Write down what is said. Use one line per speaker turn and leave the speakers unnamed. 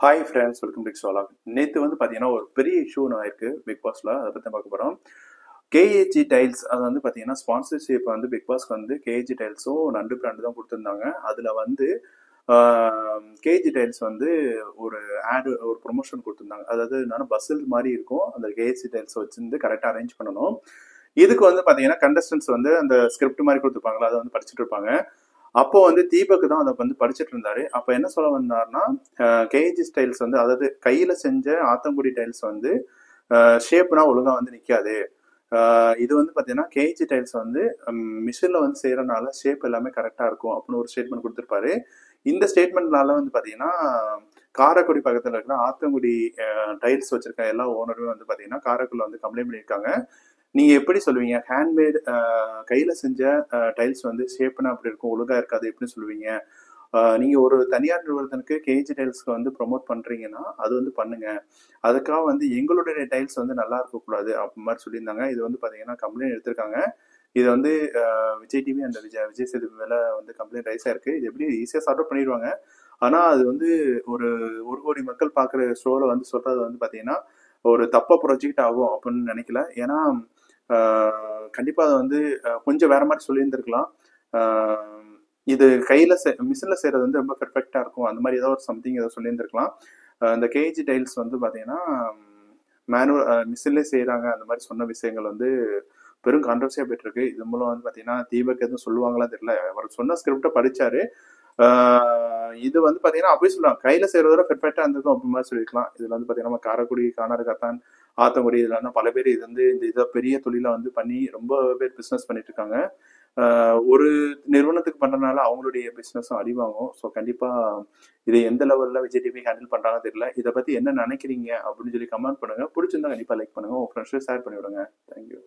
Hi friends, welcome to ஷோலாக். நேற்று வந்து பார்த்தீங்கன்னா ஒரு பெரிய இஷ்யூ ஒன்று ஆயிருக்கு பிக் பாஸில். அதை பற்றி பார்க்க போகிறோம். கேஏஜி டைல்ஸ் அது வந்து பார்த்தீங்கன்னா ஸ்பான்சர்ஷிப் வந்து பிக் பாஸ்க்கு வந்து கேஏஜி டைல்ஸும் நண்டு பிராண்டு தான் கொடுத்துருந்தாங்க. அதில் வந்து கேஜி டைல்ஸ் வந்து ஒரு ஒரு ப்ரொமோஷன் கொடுத்துருந்தாங்க. அதாவது என்னன்னா பஸ்ஸில் மாதிரி இருக்கும், அந்த கேஜி டைல்ஸ் வச்சிருந்து கரெக்டாக அரேஞ்ச் பண்ணணும். இதுக்கு வந்து பார்த்தீங்கன்னா கண்டஸ்டன்ஸ் வந்து அந்த ஸ்கிரிப்ட் மாதிரி கொடுத்துருப்பாங்களா, அதை வந்து படிச்சுட்டு இருப்பாங்க. அப்போ வந்து தீபக் தான் அதை வந்து படிச்சுட்டு இருந்தாரு. அப்ப என்ன சொல்ல வந்தாருன்னா, கேஜி ஸ்டைல்ஸ் வந்து, அதாவது கையில செஞ்ச ஆத்தங்குடி டைல்ஸ் வந்து ஷேப்னா ஒழுங்கா வந்து நிக்காது. இது வந்து பாத்தீங்கன்னா கேஜி டைல்ஸ் வந்து மிஷின்ல வந்து செய்யறதுனால ஷேப் எல்லாமே கரெக்டா இருக்கும் அப்படின்னு ஒரு ஸ்டேட்மெண்ட் கொடுத்திருப்பாரு. இந்த ஸ்டேட்மெண்ட்னால வந்து பாத்தீங்கன்னா காரைக்குடி பக்கத்துல இருக்கிற ஆத்தங்குடி டைல்ஸ் வச்சிருக்க எல்லா ஓனருமே வந்து பாத்தீங்கன்னா காரைக்குடில வந்து கம்ப்ளைண்ட் பண்ணியிருக்காங்க. நீங்க எப்படி சொல்லுவீங்க? ஹேண்ட்மேட் கையில செஞ்ச டைல்ஸ் வந்து ஷேப்னா அப்படி இருக்கும், ஒழுங்கா இருக்காது, எப்படி சொல்லுவீங்க? நீங்க ஒரு தனியார் நிறுவனத்துக்கு கேஜி டைல்ஸ்க்கு வந்து ப்ரொமோட் பண்றீங்கன்னா அது வந்து பண்ணுங்க. அதுக்காக வந்து எங்களுடைய டைல்ஸ் வந்து நல்லா இருக்கக்கூடாது அப்படி மாதிரி சொல்லியிருந்தாங்க. இது வந்து பாத்தீங்கன்னா கம்ப்ளைண்ட் எடுத்திருக்காங்க. இது வந்து விஜய் டிவி அந்த விஜய் சேதுபதி மேல வந்து கம்ப்ளைண்ட் ரைஸ் ஆயிருக்கு. இது எப்படி ஈஸியா சார்ட் அவுட் பண்ணிடுவாங்க. ஆனா அது வந்து ஒரு 1 கோடி மக்கள் பாக்குற ஷோல வந்து சொல்றது வந்து பாத்தீங்கன்னா ஒரு தப்பா ப்ரொஜெக்ட் ஆகும் அப்படின்னு நினைக்கல. ஏன்னா கண்டிப்பா அதை வந்து கொஞ்சம் வேற மாதிரி சொல்லியிருந்திருக்கலாம். இது கையில மிஷின்ல செய்யறது வந்து ரொம்ப பெர்ஃபெக்டா இருக்கும், அந்த மாதிரி ஏதோ ஒரு சம்திங் ஏதோ சொல்லியிருந்திருக்கலாம். இந்த கேஜி டைல்ஸ் வந்து பாத்தீங்கன்னா மேனுவல் மிஷின்லேயே செய்யறாங்க அந்த மாதிரி சொன்ன விஷயங்கள் வந்து பெரும் கான்ட்ரவர்சியா போயிட்டு இருக்கு. இது மூலம் வந்து பாத்தீங்கன்னா தீபக் எதுவும் சொல்லுவாங்களா தெரியல. அவர் சொன்ன ஸ்கிரிப்டை படிச்சாரு. இது வந்து பாத்தீங்கன்னா அப்படியே சொல்லலாம், கையில செய்யறதோட பெர்ஃபெக்டா இருந்திருக்கும் அப்படி மாதிரி சொல்லியிருக்கலாம். இதுல வந்து பாத்தீங்கன்னா நம்ம காரைக்குடி, கானாடுகாத்தான், ஆத்தங்குடி இதுல வந்து பல பேர் இது வந்து இந்த இதை பெரிய தொழில வந்து பண்ணி ரொம்ப பேர் பிசினஸ் பண்ணிட்டு இருக்காங்க. ஒரு நிறுவனத்துக்கு பண்றதுனால அவங்களுடைய பிசினஸும் அடிவாகும். ஸோ கண்டிப்பா இதை எந்த லெவல்ல விஜய் டிவி ஹேண்டில் பண்றாங்க தெரியல. இதை பத்தி என்ன நினைக்கிறீங்க அப்படின்னு சொல்லி கமெண்ட் பண்ணுங்க. பிடிச்சிருந்தா கண்டிப்பா லைக் பண்ணுங்க, உங்க ஃப்ரெண்ட்ஸ் ஷேர் பண்ணி விடுங்க. தேங்க்யூ.